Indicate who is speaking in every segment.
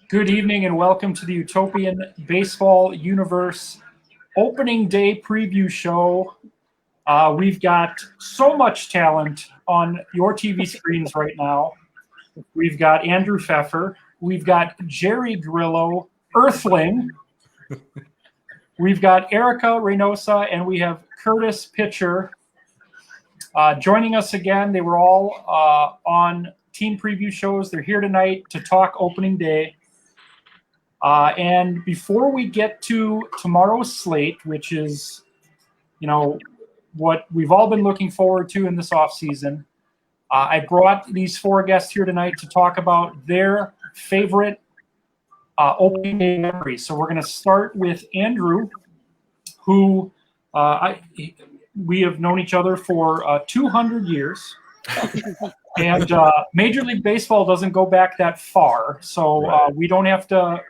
Speaker 1: Good evening and welcome to the Utopian Baseball Universe opening day preview show. We've got so much talent on your TV screens right now. We've got Andrew Fefer. We've got Jerry Grillo, Earthling. We've got Erica Reynosa, and we have Kurtis, pitcher. Joining us again, they were all on team preview shows. They're here tonight to talk opening day. And before we get to tomorrow's slate, which is, what we've all been looking forward to in this offseason, I brought these four guests here tonight to talk about their favorite opening day memories. So we're going to start with Andrew, who we have known each other for 200 years. And Major League Baseball doesn't go back that far, so we don't have to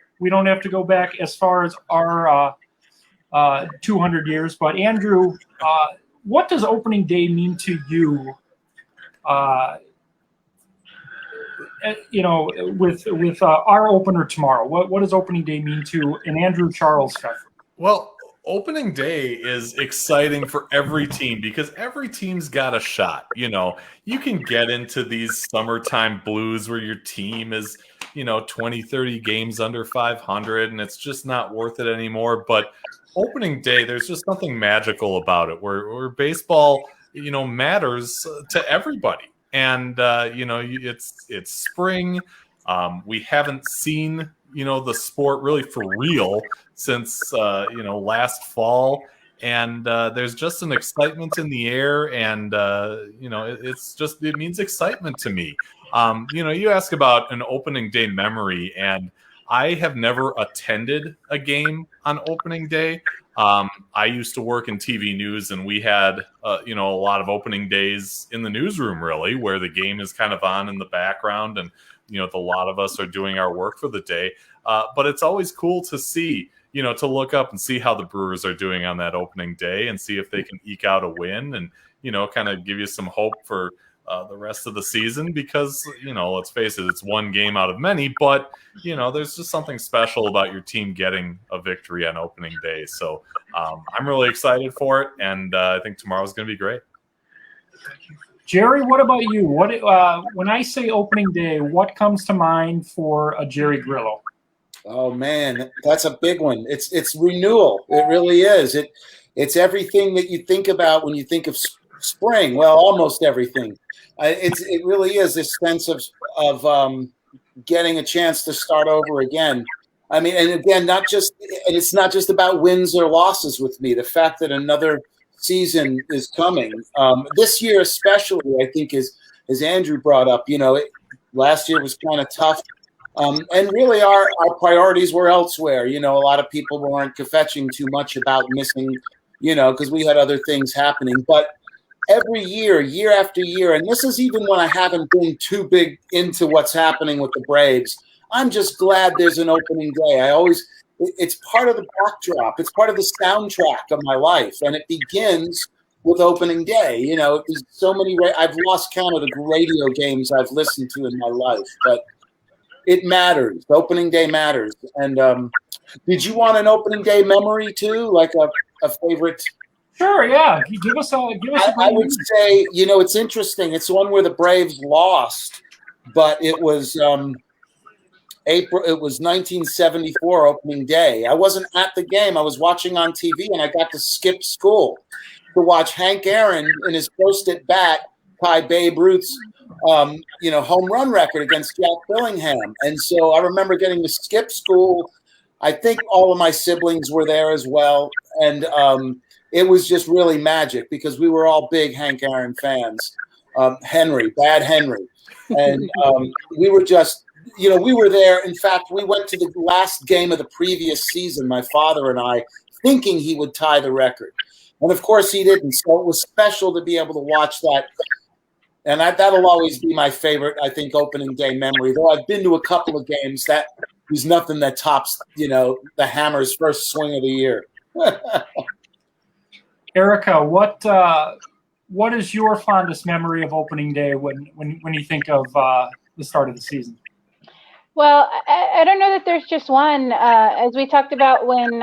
Speaker 1: go back as far as our 200 years. But Andrew, what does opening day mean to you? With our opener tomorrow, what does opening day mean to an Andrew Charles Fefer?
Speaker 2: Well, opening day is exciting for every team because every team's got a shot. You can get into these summertime blues where your team is 20, 30 games under 500, and it's just not worth it anymore. But opening day, there's just something magical about it where baseball, matters to everybody. And, it's spring. We haven't seen, the sport really for real since, last fall. And there's just an excitement in the air. And, it means excitement to me. You ask about an opening day memory, and I have never attended a game on opening day. I used to work in TV news, and we had, a lot of opening days in the newsroom, really, where the game is kind of on in the background, and, a lot of us are doing our work for the day. But it's always cool to see, to look up and see how the Brewers are doing on that opening day and see if they can eke out a win and, kind of give you some hope for the rest of the season because, let's face it, it's one game out of many, but, there's just something special about your team getting a victory on opening day. So I'm really excited for it, and I think tomorrow's going to be great.
Speaker 1: Jerry, what about you? When I say opening day, what comes to mind for a Jerry Grillo?
Speaker 3: Oh man, that's a big one. It's renewal. It really is. It's everything that you think about when you think of spring. Well, almost everything. It really is this sense of getting a chance to start over again. I mean, and again, it's not just about wins or losses with me. The fact that another season is coming this year, especially, I think, as Andrew brought up. Last year was kind of tough, and really our priorities were elsewhere. A lot of people weren't kvetching too much about missing, because we had other things happening, but. Every year after year, and this is even when I haven't been too big into what's happening with the Braves, I'm just glad there's an opening day. It's part of the backdrop. It's part of the soundtrack of my life, and it begins with opening day. There's so many. I've lost count of the radio games I've listened to in my life, but it matters. Opening day matters. And did you want an opening day memory too, like a favorite?
Speaker 1: Sure, yeah. Give us a
Speaker 3: I would say, it's interesting. It's one where the Braves lost, but it was April. It was 1974 opening day. I wasn't at the game. I was watching on TV, and I got to skip school to watch Hank Aaron in his first at bat tie Babe Ruth's home run record against Jack Billingham. And so I remember getting to skip school. I think all of my siblings were there as well, and it was just really magic because we were all big Hank Aaron fans. Bad Henry. And we were just, we were there. In fact, we went to the last game of the previous season, my father and I, thinking he would tie the record. And of course he didn't. So it was special to be able to watch that. And that'll always be my favorite, I think, opening day memory. Though I've been to a couple of games, there's nothing that tops, the Hammer's first swing of the year.
Speaker 1: Erica, what is your fondest memory of opening day when you think of the start of the season?
Speaker 4: Well, I don't know that there's just one. As we talked about when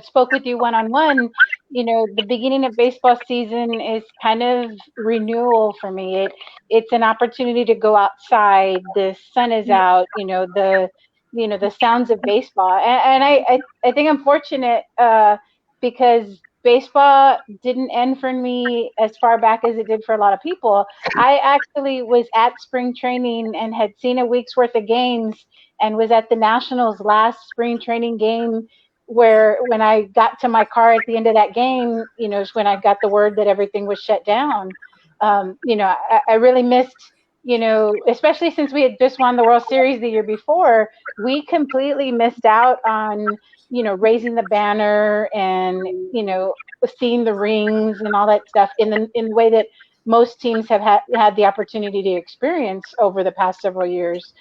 Speaker 4: spoke with you one on one, the beginning of baseball season is kind of renewal for me. It's an opportunity to go outside. The sun is out. The sounds of baseball, and I think I'm fortunate because baseball didn't end for me as far back as it did for a lot of people. I actually was at spring training and had seen a week's worth of games and was at the Nationals' last spring training game where when I got to my car at the end of that game, is when I got the word that everything was shut down. I really missed, especially since we had just won the World Series the year before, we completely missed out on, raising the banner and, seeing the rings and all that stuff in the way that most teams have had the opportunity to experience over the past several years.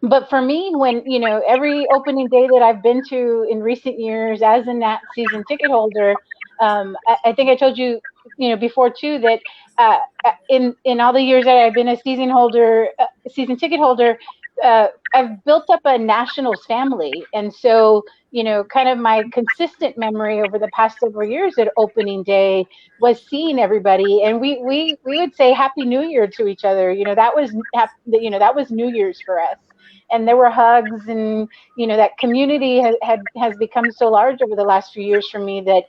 Speaker 4: But for me, when every opening day that I've been to in recent years as a Nat season ticket holder, I think I told you, before too, that in all the years that I've been a season ticket holder, I've built up a Nationals family, and so kind of my consistent memory over the past several years at opening day was seeing everybody, and we would say Happy New Year to each other. That was that was New Year's for us, and there were hugs, and that community has become so large over the last few years for me that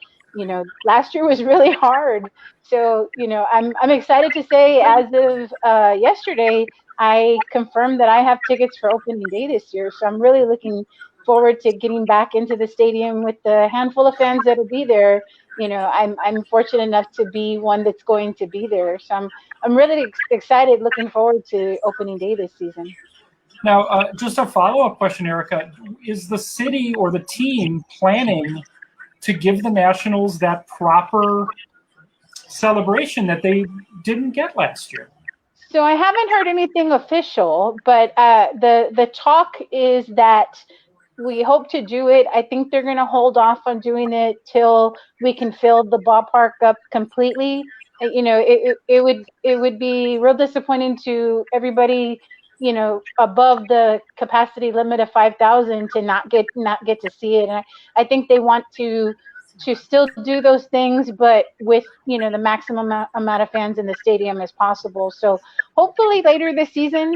Speaker 4: last year was really hard. So I'm excited to say as of yesterday I confirmed that I have tickets for opening day this year. So I'm really looking forward to getting back into the stadium with the handful of fans that'll be there. I'm fortunate enough to be one that's going to be there. So I'm really excited, looking forward to opening day this season.
Speaker 1: Now, just a follow-up question, Erica. Is the city or the team planning to give the Nationals that proper celebration that they didn't get last year?
Speaker 4: So I haven't heard anything official, but the talk is that we hope to do it. I think they're going to hold off on doing it till we can fill the ballpark up completely. It would be real disappointing to everybody, above the capacity limit of 5,000 to not get to see it. And I think they want to still do those things, but with the maximum amount of fans in the stadium as possible. So hopefully later this season.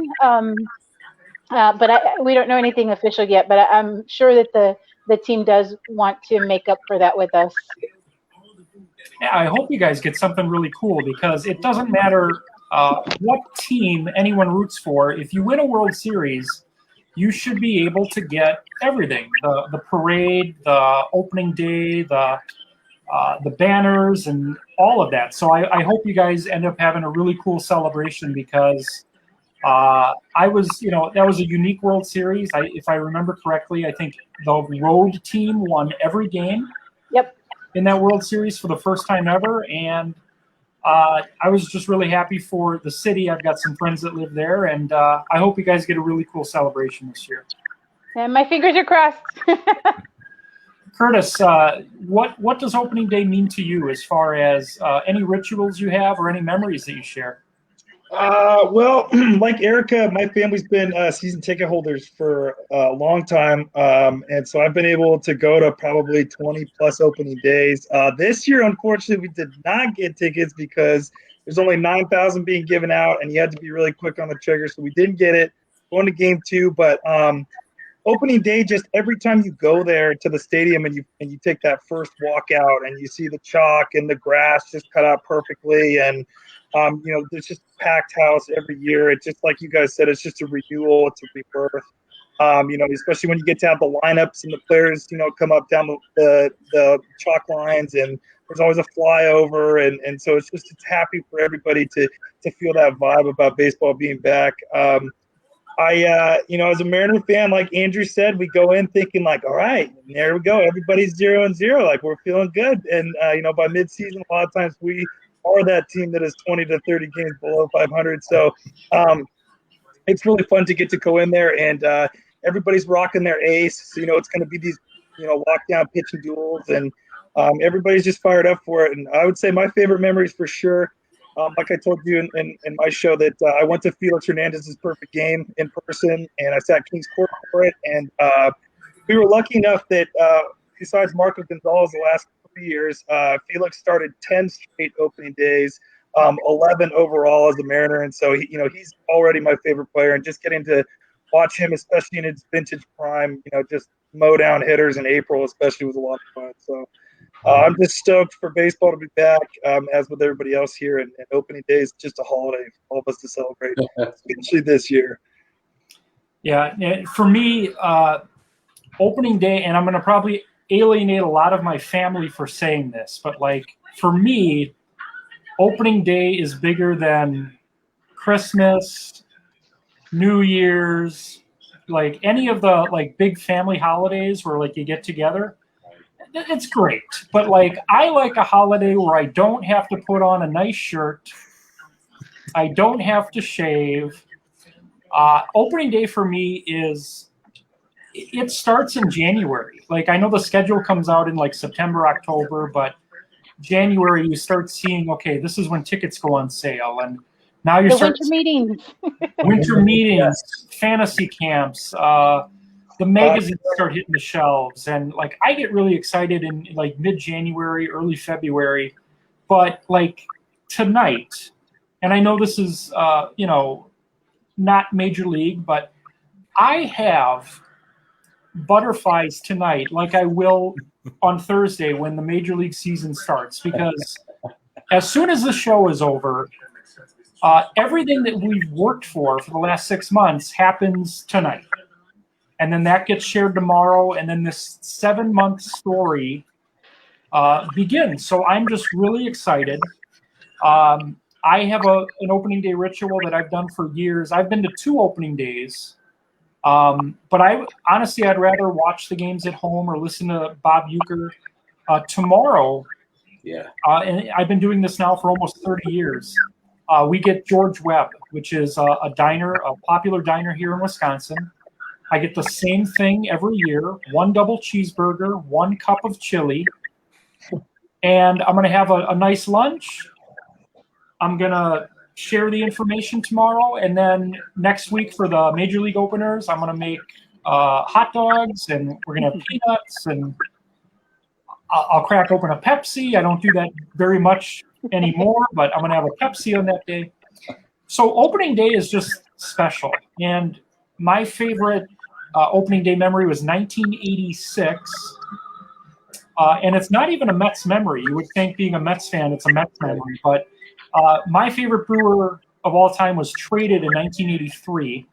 Speaker 4: But we don't know anything official yet. But I'm sure that the team does want to make up for that with us.
Speaker 1: Yeah, I hope you guys get something really cool, because it doesn't matter what team anyone roots for. If you win a World Series, you should be able to get everything: the parade, the opening day, the banners, and all of that. So I hope you guys end up having a really cool celebration, because that was a unique World Series. If I remember correctly, I think the road team won every game.
Speaker 4: Yep.
Speaker 1: In that World Series for the first time ever, and I was just really happy for the city. I've got some friends that live there, and I hope you guys get a really cool celebration this year.
Speaker 4: And my fingers are crossed.
Speaker 1: Kurtis, what does opening day mean to you, as far as any rituals you have or any memories that you share?
Speaker 5: Well, like Erica, my family's been season ticket holders for a long time, and so I've been able to go to probably 20 plus opening days. This year, unfortunately, we did not get tickets because there's only 9,000 being given out, and you had to be really quick on the trigger, so we didn't get it. Going to game 2, but opening day, just every time you go there to the stadium and you take that first walk out and you see the chalk and the grass just cut out perfectly, and there's just a packed house every year. It's just like you guys said, it's just a renewal, it's a rebirth. Especially when you get to have the lineups and the players, come up down the chalk lines, and there's always a flyover, and so it's happy for everybody to feel that vibe about baseball being back. As a Mariner fan, like Andrew said, we go in thinking like, all right, there we go, everybody's 0-0, like we're feeling good, and by midseason, a lot of times we are that team that is 20 to 30 games below 500. So it's really fun to get to go in there, and everybody's rocking their ace. So, it's going to be these, lockdown pitching duels, and everybody's just fired up for it. And I would say my favorite memories for sure Like I told you in my show that I went to Felix Hernandez's perfect game in person, and I sat Kings Court for it. And we were lucky enough that besides Marco Gonzalez the last 3 years, Felix started 10 straight opening days, 11 overall as a Mariner. And so, he's already my favorite player. And just getting to watch him, especially in his vintage prime, just mow down hitters in April, especially, was a lot of fun. So I'm just stoked for baseball to be back, as with everybody else here. And opening day is just a holiday for all of us to celebrate, especially this year.
Speaker 1: Yeah, for me, opening day, and I'm going to probably alienate a lot of my family for saying this, but like for me, opening day is bigger than Christmas, New Year's, like any of the like big family holidays where like you get together. It's great, but like I like a holiday where I don't have to put on a nice shirt, I don't have to shave. Opening day for me it starts in January. Like I know the schedule comes out in like September, October, but January you start seeing, okay, this is when tickets go on sale, and now you're
Speaker 4: winter meetings.
Speaker 1: Winter meetings, fantasy camps, the magazines start hitting the shelves, and like I get really excited in like mid-January, early February. But like tonight, and I know this is not major league, but I have butterflies tonight like I will on Thursday when the major league season starts, because as soon as the show is over, everything that we've worked for the last 6 months happens tonight. And then that gets shared tomorrow, and then this 7-month story begins. So I'm just really excited. I have an opening day ritual that I've done for years. I've been to 2 opening days. But I'd rather watch the games at home or listen to Bob Uecker. Tomorrow, and I've been doing this now for almost 30 years, we get George Webb, which is a popular diner here in Wisconsin. I get the same thing every year, 1 double cheeseburger, 1 cup of chili, and I'm going to have a nice lunch. I'm going to share the information tomorrow, and then next week for the Major League openers, I'm going to make hot dogs, and we're going to have peanuts, and I'll crack open a Pepsi. I don't do that very much anymore, but I'm going to have a Pepsi on that day. So opening day is just special, and my favorite opening day memory was 1986, and it's not even a Mets memory. You would think, being a Mets fan, it's a Mets memory, but my favorite Brewer of all time was traded in 1983.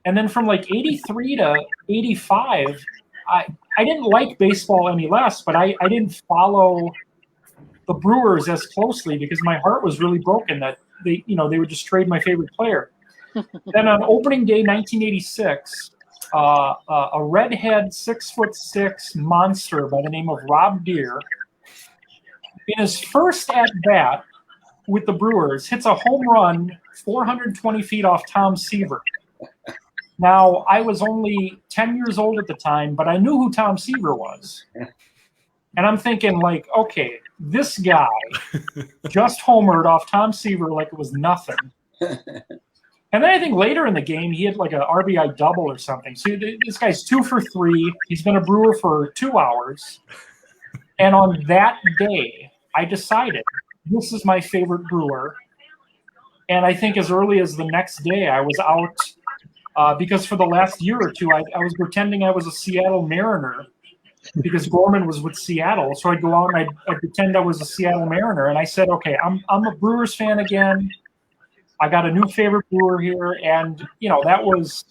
Speaker 1: And then from like 83 to 85, I didn't like baseball any less, but I didn't follow the Brewers as closely because my heart was really broken that they would just trade my favorite player. Then on opening day 1986, a redhead 6'6" monster by the name of Rob Deere, in his first at bat with the Brewers, hits a home run 420 feet off Tom Seaver. Now, I was only 10 years old at the time, but I knew who Tom Seaver was. And I'm thinking, like, okay, this guy just homered off Tom Seaver like it was nothing. And then I think later in the game, he had like an RBI double or something. So this guy's 2 for 3. He's been a Brewer for 2 hours. And on that day, I decided this is my favorite Brewer. And I think as early as the next day, I was out because for the last year or two, I was pretending I was a Seattle Mariner because Gorman was with Seattle. So I'd go out and I'd pretend I was a Seattle Mariner. And I said, okay, I'm a Brewers fan again. I got a new favorite Brewer here. And, that was,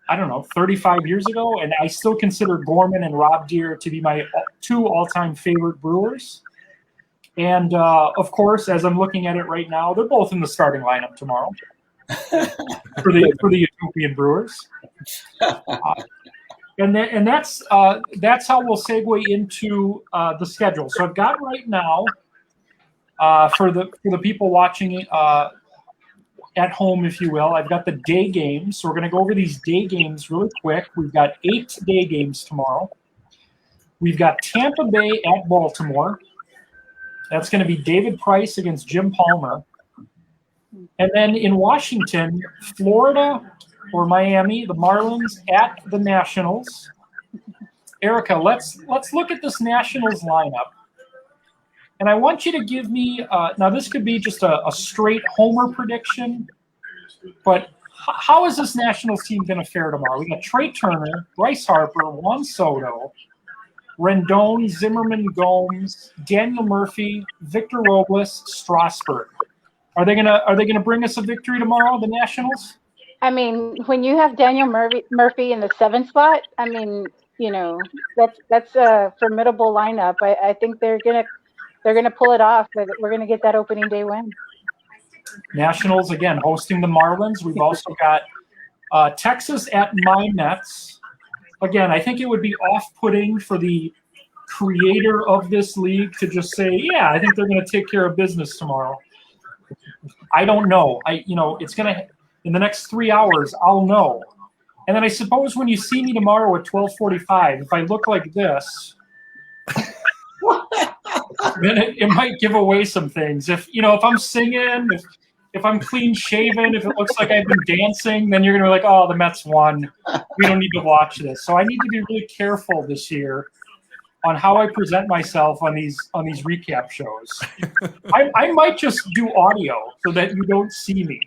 Speaker 1: 35 years ago. And I still consider Gorman and Rob Deere to be my 2 all-time favorite Brewers. And, of course, as I'm looking at it right now, they're both in the starting lineup tomorrow for the Utopian Brewers. And that's how we'll segue into the schedule. So I've got right now, for the people watching at home, if you will, I've got the day games. So we're going to go over these day games really quick. We've got 8 day games tomorrow. We've got Tampa Bay at Baltimore. That's going to be David Price against Jim Palmer. And then in Washington, Florida or Miami, the Marlins at the Nationals. Erica, let's look at this Nationals lineup. And I want you to give me now this could be just a straight homer prediction, but how is this Nationals team going to fare tomorrow? We got Trey Turner, Bryce Harper, Juan Soto, Rendon, Zimmerman, Gomes, Daniel Murphy, Victor Robles, Strasburg. Are they gonna bring us a victory tomorrow, the Nationals?
Speaker 4: I mean, when you have Daniel Murphy in the 7th spot, I mean, that's a formidable lineup. I think they're gonna pull it off. We're gonna get that opening day win.
Speaker 1: Nationals again hosting the Marlins. We've also got Texas at my Mets. Again, I think it would be off-putting for the creator of this league to just say, "Yeah, I think they're going to take care of business tomorrow." I don't know. It's going to in the next 3 hours. I'll know, and then I suppose when you see me tomorrow at 12:45, if I look like this, then it might give away some things. If I'm singing, if I'm clean shaven, if it looks like I've been dancing, then you're gonna be like, "Oh, the Mets won. We don't need to watch this." So I need to be really careful this year on how I present myself on these recap shows. I might just do audio so that you don't see me.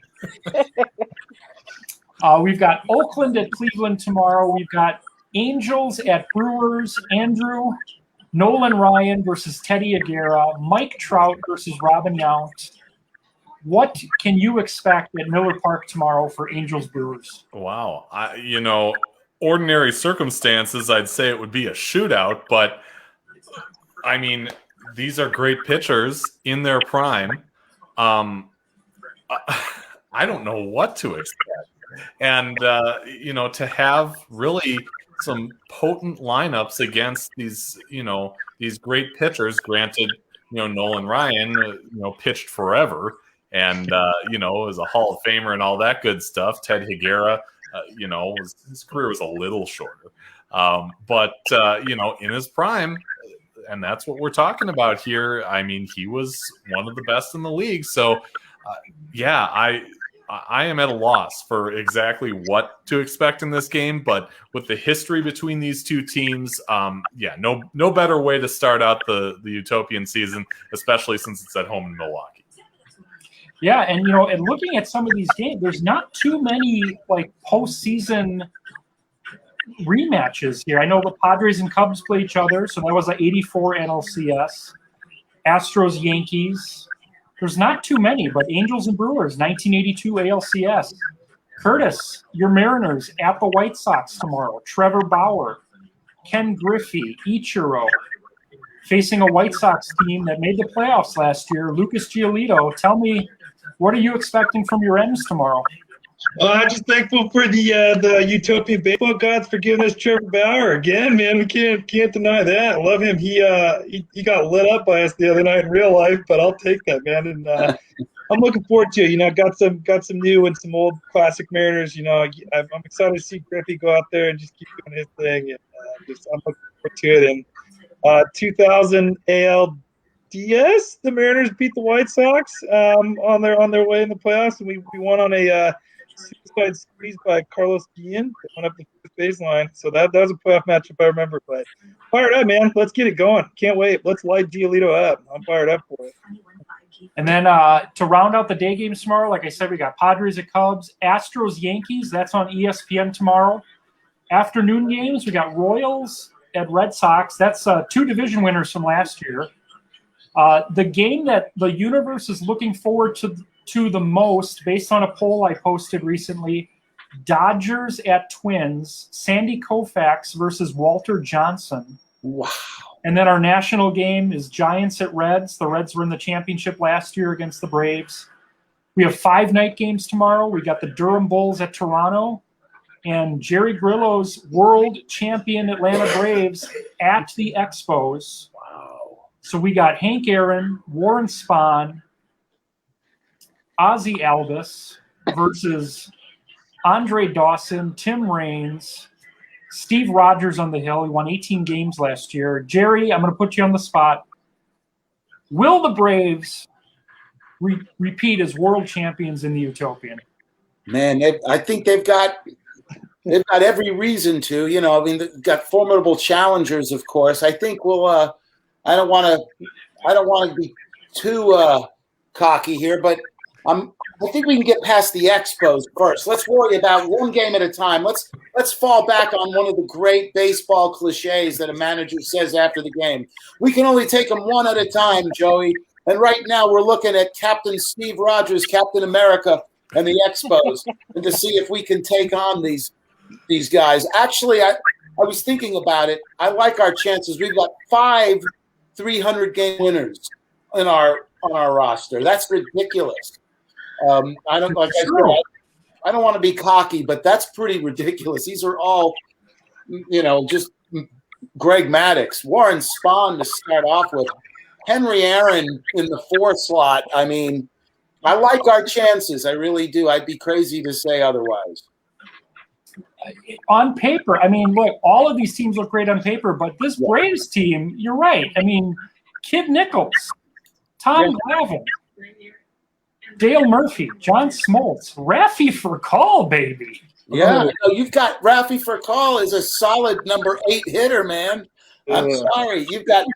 Speaker 1: We've got Oakland at Cleveland tomorrow. We've got Angels at Brewers. Andrew, Nolan Ryan versus Teddy Aguirre. Mike Trout versus Robin Yount. What can you expect at Miller Park tomorrow for Angels Brewers?
Speaker 2: Wow. Ordinary circumstances, I'd say it would be a shootout, but I mean, these are great pitchers in their prime. I don't know what to expect. And, to have really some potent lineups against these great pitchers, granted, Nolan Ryan, pitched forever and, is a Hall of Famer and all that good stuff. Ted Higuera, his career was a little shorter. But in his prime, and that's what we're talking about here. I mean, he was one of the best in the league. So, I am at a loss for exactly what to expect in this game, but with the history between these two teams, no better way to start out the Utopian season, especially since it's at home in Milwaukee.
Speaker 1: Yeah, and and looking at some of these games, there's not too many like postseason rematches here. I know the Padres and Cubs play each other, so that was an '84 NLCS. Astros, Yankees. There's not too many, but Angels and Brewers, 1982 ALCS. Kurtis, your Mariners at the White Sox tomorrow. Trevor Bauer, Ken Griffey, Ichiro, facing a White Sox team that made the playoffs last year. Lucas Giolito, tell me, what are you expecting from your M's tomorrow?
Speaker 5: I'm just thankful for the Utopian baseball gods for giving us Trevor Bauer again, man. We can't deny that. I love him. He got lit up by us the other night in real life, but I'll take that, man. And I'm looking forward to it. Got some new and some old classic Mariners. I'm excited to see Griffey go out there and just keep doing his thing. And I'm looking forward to it. And 2000 ALDS, the Mariners beat the White Sox on their way in the playoffs, and we won on a suicide squeeze by Carlos Guillen that went up the first baseline. So that was a playoff matchup I remember. But fired up, man. Let's get it going. Can't wait. Let's light Giolito up. I'm fired up for it.
Speaker 1: And then to round out the day games tomorrow, like I said, we got Padres at Cubs, Astros, Yankees. That's on ESPN tomorrow. Afternoon games, we got Royals at Red Sox. That's 2 division winners from last year. The game that the universe is looking forward to the most, based on a poll I posted recently, Dodgers at Twins, Sandy Koufax versus Walter Johnson.
Speaker 3: Wow.
Speaker 1: And then our national game is Giants at Reds. The Reds were in the championship last year against the Braves. We have 5 night games tomorrow. We got the Durham Bulls at Toronto and Jerry Grillo's world champion Atlanta Braves at the Expos.
Speaker 3: Wow.
Speaker 1: So we got Hank Aaron, Warren Spahn, Ozzie Albies versus Andre Dawson, Tim Raines, Steve Rogers on the hill. He won 18 games last year. Jerry, I'm going to put you on the spot. Will the Braves repeat as world champions in the Utopian?
Speaker 3: Man, I think they've got every reason to. You know, I mean, they've got formidable challengers, of course. I think we'll. I don't want to be too cocky here, but I think we can get past the Expos first. Let's worry about one game at a time. Let's fall back on one of the great baseball cliches that a manager says after the game. We can only take them one at a time, Joey. And right now we're looking at Captain Steve Rogers, Captain America, and the Expos, and to see if we can take on these guys. Actually, I was thinking about it. I like our chances. We've got 5 300-game winners on our roster. That's ridiculous. I don't like. I don't want to be cocky, but that's pretty ridiculous. These are all, just Greg Maddux, Warren Spahn to start off with, Henry Aaron in the 4 slot. I mean, I like our chances. I really do. I'd be crazy to say otherwise.
Speaker 1: On paper, I mean, look, all of these teams look great on paper, but this Braves team, you're right. I mean, Kid Nichols, Tom Glavine, Dale Murphy, John Smoltz, Rafi Furcal, baby.
Speaker 3: Yeah, you've got Rafi Furcal is a solid number 8 hitter, man. I'm sorry. You got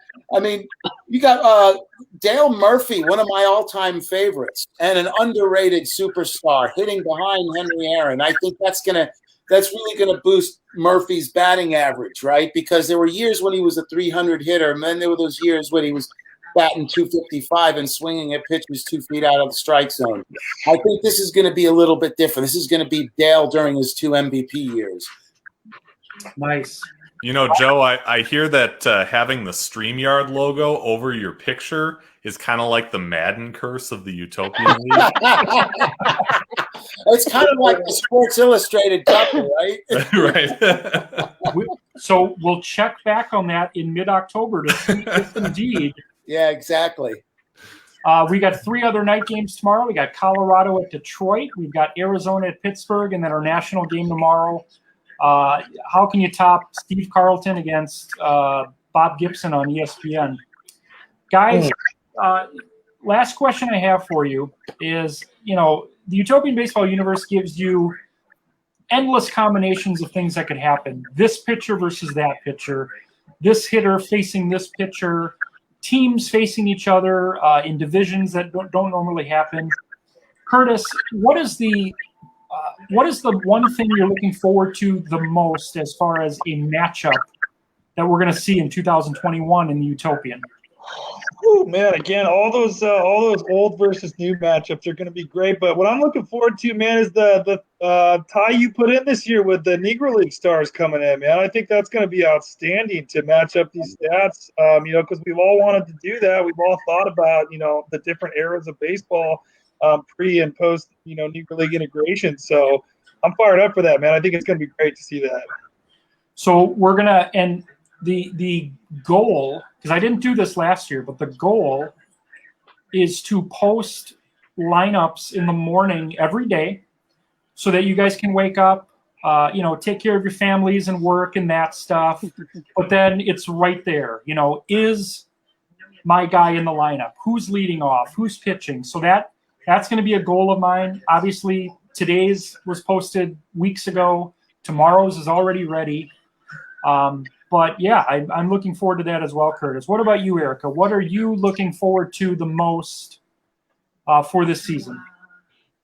Speaker 3: Dale Murphy, one of my all-time favorites, and an underrated superstar hitting behind Henry Aaron. I think that's really gonna boost Murphy's batting average, right? Because there were years when he was a 300 hitter, and then there were those years when he was batting 255 and swinging at pitches 2 feet out of the strike zone. I think this is going to be a little bit different. This is going to be Dale during his 2 MVP years.
Speaker 1: Nice.
Speaker 2: Joe, I hear that having the StreamYard logo over your picture is kind of like the Madden curse of the Utopian League.
Speaker 3: It's kind of like the Sports Illustrated cover, right?
Speaker 2: Right.
Speaker 1: So we'll check back on that in mid-October to see if indeed.
Speaker 3: Yeah, exactly.
Speaker 1: We got 3 other night games tomorrow. We got Colorado at Detroit. We've got Arizona at Pittsburgh, and then our national game tomorrow. How can you top Steve Carlton against Bob Gibson on ESPN? Guys, last question I have for you is, the Utopian Baseball universe gives you endless combinations of things that could happen. This pitcher versus that pitcher, this hitter facing this pitcher, teams facing each other in divisions that don't normally happen. Kurtis, what is the one thing you're looking forward to the most as far as a matchup that we're going to see in 2021 in the Utopian?
Speaker 5: Oh man, again, all those old versus new matchups are going to be great. But what I'm looking forward to, man, is the tie you put in this year with the Negro League stars coming in, man. I think that's going to be outstanding to match up these stats. Because we've all wanted to do that. We've all thought about the different eras of baseball, pre and post Negro League integration. So I'm fired up for that, man. I think it's going to be great to see that.
Speaker 1: So we're gonna the goal, because I didn't do this last year, but the goal is to post lineups in the morning every day so that you guys can wake up, take care of your families and work and that stuff. But then it's right there, is my guy in the lineup? Who's leading off? Who's pitching? So that's going to be a goal of mine. Obviously, today's was posted weeks ago. Tomorrow's is already ready. But yeah, I'm looking forward to that as well, Kurtis. What about you, Erica? What are you looking forward to the most for this season?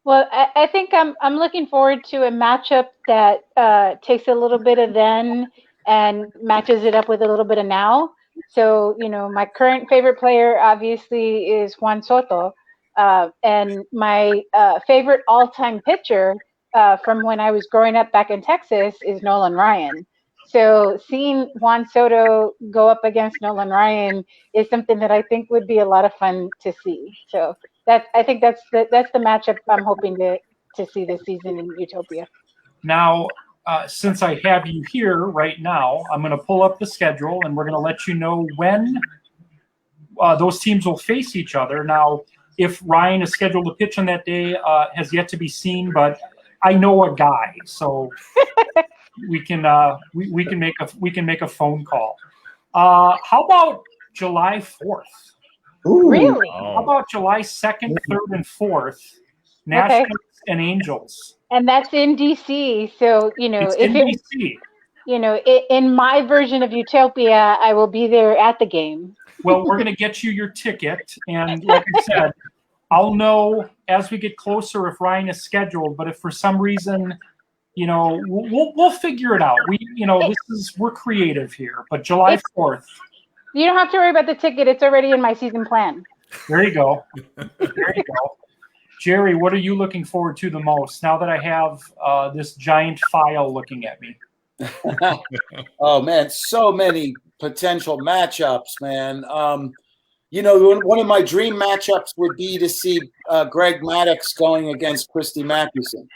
Speaker 4: Well, I think I'm looking forward to a matchup that takes a little bit of then and matches it up with a little bit of now. So, my current favorite player obviously is Juan Soto. And my favorite all-time pitcher from when I was growing up back in Texas is Nolan Ryan. So seeing Juan Soto go up against Nolan Ryan is something that I think would be a lot of fun to see. So I think that's the matchup I'm hoping to see this season in Utopia.
Speaker 1: Now, since I have you here right now, I'm going to pull up the schedule and we're going to let you know when those teams will face each other. Now, if Ryan is scheduled to pitch on that day, has yet to be seen, but I know a guy, so we can make a phone call. How about July 4th?
Speaker 4: Really?
Speaker 1: How about July 2nd, 3rd, and 4th? Nationals and Angels.
Speaker 4: And that's in DC. So,
Speaker 1: It's
Speaker 4: if
Speaker 1: in
Speaker 4: it,
Speaker 1: DC.
Speaker 4: in my version of Utopia, I will be there at the game.
Speaker 1: Well, we're going to get you your ticket. And like I said, I'll know as we get closer if Ryan is scheduled. But if for some reason, we'll figure it out. We're creative here. But July 4th.
Speaker 4: You don't have to worry about the ticket. It's already in my season plan.
Speaker 1: There you go. Jerry, what are you looking forward to the most now that I have this giant file looking at me?
Speaker 3: Oh, man, so many potential matchups, man. One of my dream matchups would be to see Greg Maddux going against Christy Mathewson.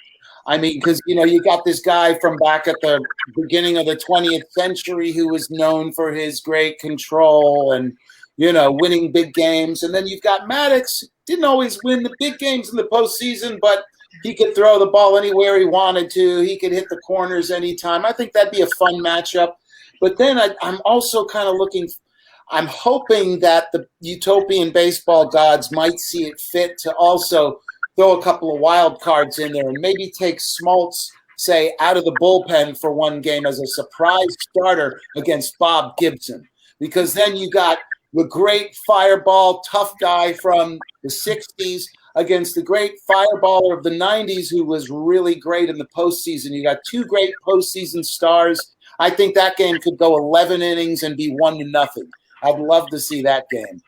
Speaker 3: I mean, because, you got this guy from back at the beginning of the 20th century who was known for his great control and, winning big games. And then you've got Maddux, didn't always win the big games in the postseason, but he could throw the ball anywhere he wanted to. He could hit the corners anytime. I think that'd be a fun matchup. But then I'm also kind of I'm hoping that the Utopian baseball gods might see it fit to also throw a couple of wild cards in there and maybe take Smoltz, say, out of the bullpen for one game as a surprise starter against Bob Gibson. Because then you got the great fireball, tough guy from the 60s against the great fireballer of the 90s who was really great in the postseason. You got two great postseason stars. I think that game could go 11 innings and be 1-0. I'd love to see that game.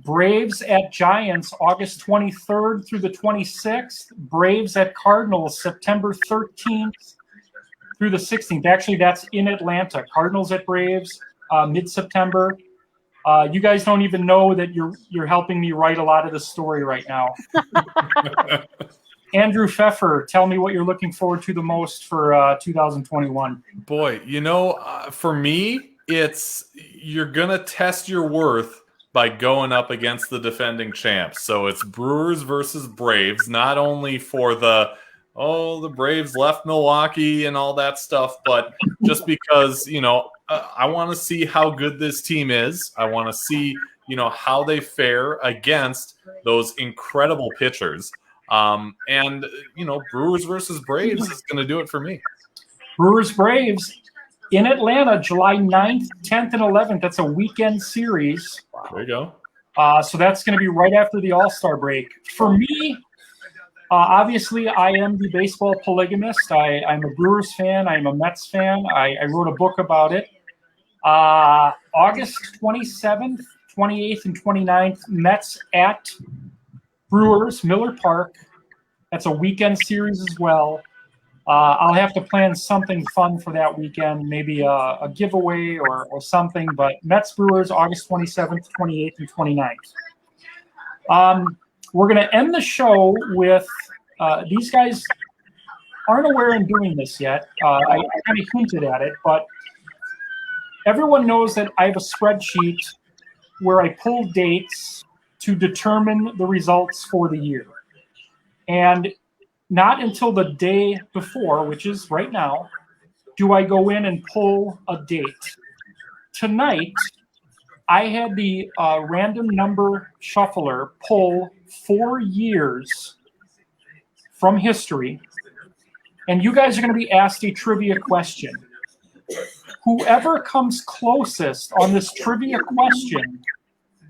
Speaker 1: Braves at Giants, August 23rd through the 26th. Braves at Cardinals, September 13th through the 16th. Actually, that's in Atlanta. Cardinals at Braves, mid-September. You guys don't even know that you're helping me write a lot of the story right now. Andrew Fefer, tell me what you're looking forward to the most for 2021.
Speaker 2: Boy, for me, you're going to test your worth by going up against the defending champs. So it's Brewers versus Braves, not only for the Braves left Milwaukee and all that stuff, but just because, I want to see how good this team is. I want to see, how they fare against those incredible pitchers. Brewers versus Braves is going to do it for me.
Speaker 1: Brewers Braves in Atlanta, July 9th, 10th, and 11th. That's a weekend series.
Speaker 2: There you go.
Speaker 1: So that's going to be right after the All-Star break. For me, obviously, I am the baseball polygamist. I'm a Brewers fan. I'm a Mets fan. I wrote a book about it. August 27th, 28th, and 29th, Mets at Brewers, Miller Park. That's a weekend series as well. I'll have to plan something fun for that weekend, maybe a giveaway or something. But Mets Brewers, August 27th, 28th, and 29th. We're going to end the show with these guys aren't aware I'm doing this yet. I kind of hinted at it, but everyone knows that I have a spreadsheet where I pull dates to determine the results for the year. And not until the day before, which is right now, do I go in and pull a date. Tonight, I had the random number shuffler pull 4 years from history, and you guys are going to be asked a trivia question. Whoever comes closest on this trivia question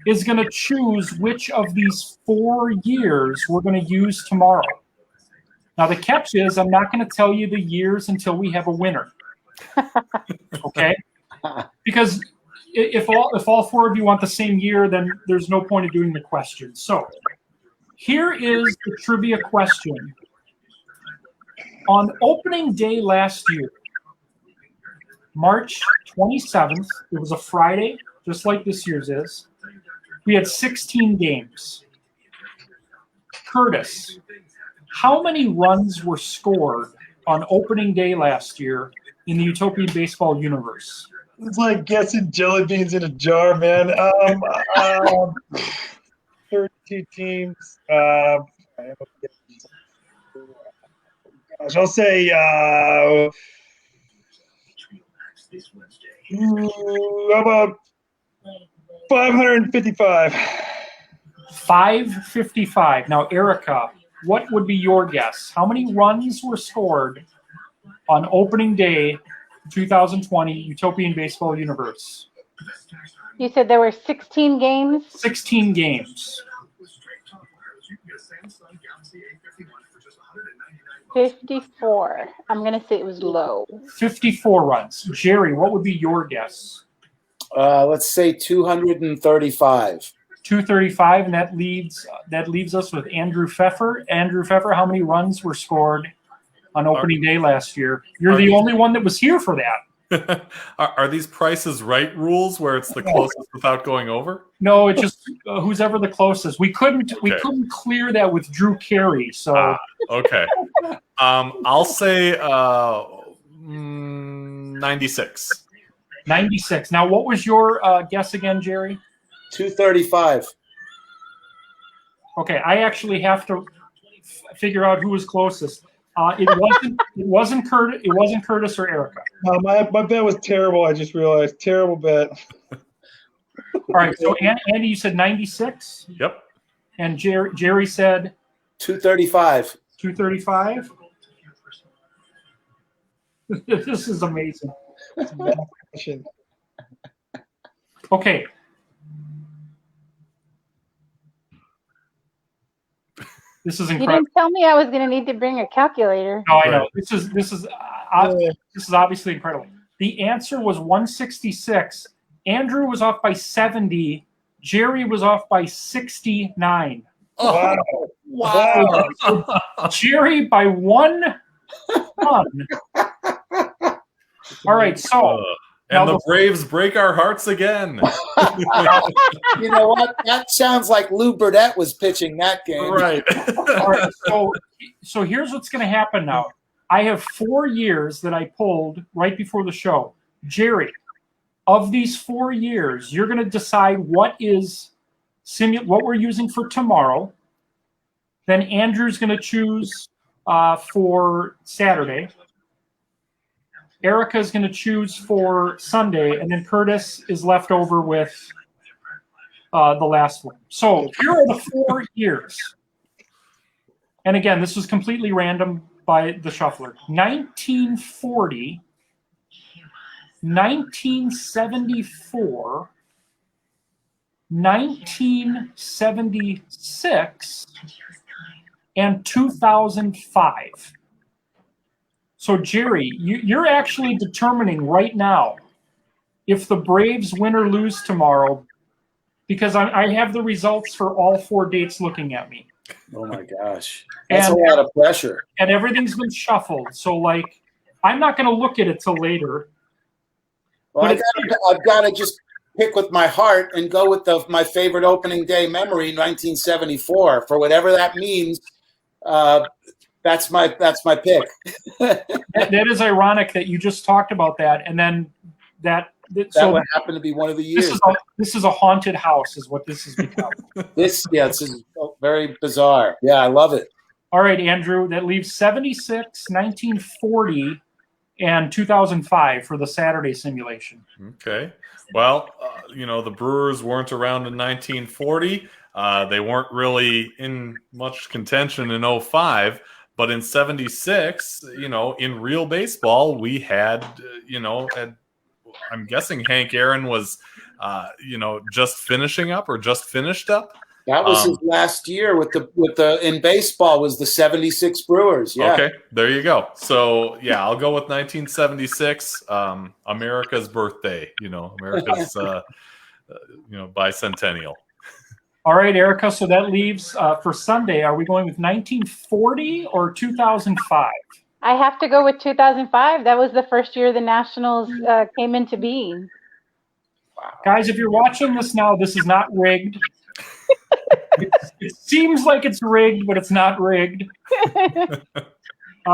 Speaker 1: is going to choose which of these 4 years we're going to use tomorrow. Now, the catch is I'm not going to tell you the years until we have a winner. Okay? Because if all 4 of you want the same year, then there's no point of doing the question. So here is the trivia question. On opening day last year, March 27th, it was a Friday, just like this year's is. We had 16 games. Kurtis, how many runs were scored on opening day last year in the Utopian baseball universe?
Speaker 5: It's like guessing jelly beans in a jar, man. 32 teams. I'll say how about 555.
Speaker 1: 555. Now, Erica, what would be your guess? How many runs were scored on opening day 2020 Utopian Baseball Universe?
Speaker 4: You said there were 16 games?
Speaker 1: 16 games.
Speaker 4: 54. I'm going to say it was low.
Speaker 1: 54 runs. Jerry, what would be your guess?
Speaker 3: Let's say 235.
Speaker 1: 235, and that leaves us with Andrew Fefer. Andrew Fefer, how many runs were scored on opening day last year? You're the only one that was here for that.
Speaker 2: Are these Prices Right rules where it's the closest without going over?
Speaker 1: No, it's just who's ever the closest. We couldn't clear that with Drew Carey. So
Speaker 2: okay. I'll say 96.
Speaker 1: 96. Now, what was your guess again, Jerry?
Speaker 3: 235.
Speaker 1: Okay, I actually have to figure out who was closest. It wasn't Kurtis or Erica.
Speaker 5: My bet was terrible. I just realized terrible bet.
Speaker 1: All right, so Andy, you said 96.
Speaker 2: Yep.
Speaker 1: And Jerry said
Speaker 3: 235.
Speaker 1: 235. This is amazing. Okay. This is incredible.
Speaker 4: You didn't tell me I was going to need to bring a calculator.
Speaker 1: No, I know. This is obviously incredible. The answer was 166. Andrew was off by 70. Jerry was off by 69.
Speaker 5: Wow.
Speaker 2: Wow.
Speaker 1: Jerry by 1 run. All right, so
Speaker 2: and the Braves break our hearts again.
Speaker 3: You know what? That sounds like Lou Burdett was pitching that game.
Speaker 2: Right.
Speaker 1: all right, so here's what's going to happen now. I have 4 years that I pulled right before the show. Jerry, of these 4 years, you're going to decide what we're using for tomorrow. Then Andrew's going to choose for Saturday. Erica is going to choose for Sunday, and then Kurtis is left over with the last one. So here are the 4 years. And again, this was completely random by the shuffler. 1940, 1974, 1976, and 2005. So, Jerry, you're actually determining right now if the Braves win or lose tomorrow, because I have the results for all 4 dates looking at me.
Speaker 3: Oh, my gosh. That's a lot of pressure.
Speaker 1: And everything's been shuffled. So, I'm not going to look at it till later.
Speaker 3: Well, I've got to just pick with my heart and go with my favorite opening day memory, 1974. For whatever that means, that's my pick.
Speaker 1: That is ironic that you just talked about that, and then that
Speaker 3: would happen to be one of the years.
Speaker 1: This is a haunted house, is what this has become.
Speaker 3: This is very bizarre. Yeah, I love it.
Speaker 1: All right, Andrew, that leaves 76, 1940, and 2005 for the Saturday simulation.
Speaker 2: Okay. Well, the Brewers weren't around in 1940. They weren't really in much contention in 05. But in 76, in real baseball, we had, I'm guessing Hank Aaron was, just finishing up or just finished up.
Speaker 3: That was his last year with the in baseball was the 76 Brewers. Yeah.
Speaker 2: Okay, there you go. So yeah, I'll go with 1976, America's birthday. America's bicentennial.
Speaker 1: All right, Erica. So that leaves for Sunday. Are we going with 1940 or 2005?
Speaker 4: I have to go with 2005. That was the first year the Nationals came into being.
Speaker 1: Wow. Guys, if you're watching this now, this is not rigged. It seems like it's rigged, but it's not rigged.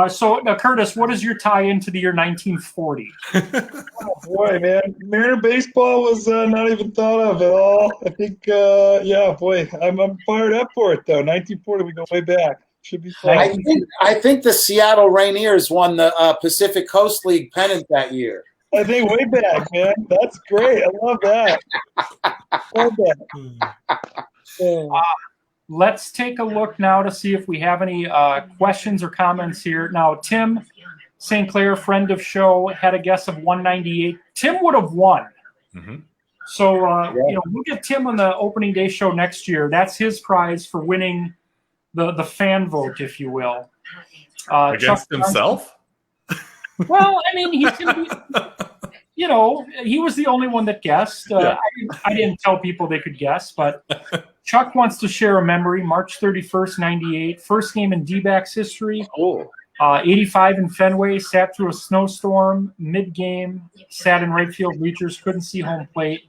Speaker 1: So, Kurtis, what is your tie into the year 1940?
Speaker 5: Oh, boy, man. Mariner baseball was not even thought of at all. I think, I'm fired up for it, though. 1940, we go way back. Should be fun.
Speaker 3: I think the Seattle Rainiers won the Pacific Coast League pennant that year.
Speaker 5: I think way back, man. That's great. I love that. Love that.
Speaker 1: Let's take a look now to see if we have any questions or comments here. Now, Tim St. Clair, friend of show, had a guess of 198. Tim would have won.
Speaker 2: Mm-hmm.
Speaker 1: So, we'll get Tim on the opening day show next year. That's his prize for winning the fan vote, if you will.
Speaker 2: Against himself?
Speaker 1: Well, I mean, he's going to be, he was the only one that guessed. I didn't tell people they could guess, but Chuck wants to share a memory. March 31st, 98, first game in D-backs history.
Speaker 3: Cool.
Speaker 1: 85 in Fenway, sat through a snowstorm, mid-game, sat in right field bleachers, couldn't see home plate.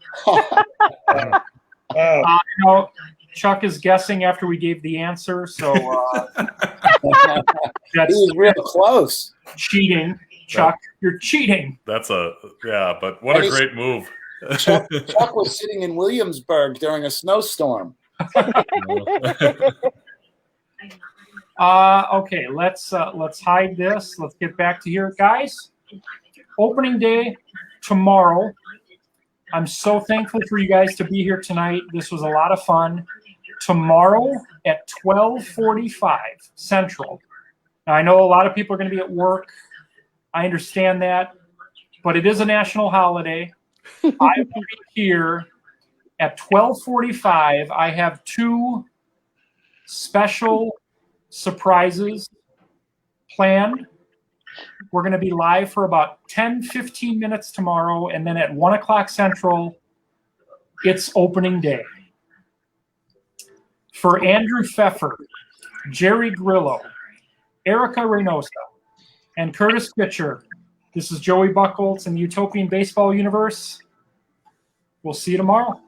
Speaker 1: Chuck is guessing after we gave the answer, so
Speaker 3: he was real close.
Speaker 1: Cheating, Chuck. You're cheating.
Speaker 2: But what a great move.
Speaker 3: Chuck was sitting in Williamsburg during a snowstorm.
Speaker 1: Okay, let's hide this. Let's get back to here, guys. Opening day tomorrow. I'm so thankful for you guys to be here tonight. This was a lot of fun. Tomorrow at 12:45 Central. Now, I know a lot of people are going to be at work. I understand that, but it is a national holiday. I will be here at 12:45. I have two special surprises planned. We're going to be live for about 10-15 minutes tomorrow, and then at 1 o'clock Central, it's opening day. For Andrew Fefer, Jerry Grillo, Erica Reynosa, and Kurtis Pitcher, this is Joey Buchholz in the Utopian Baseball Universe. We'll see you tomorrow.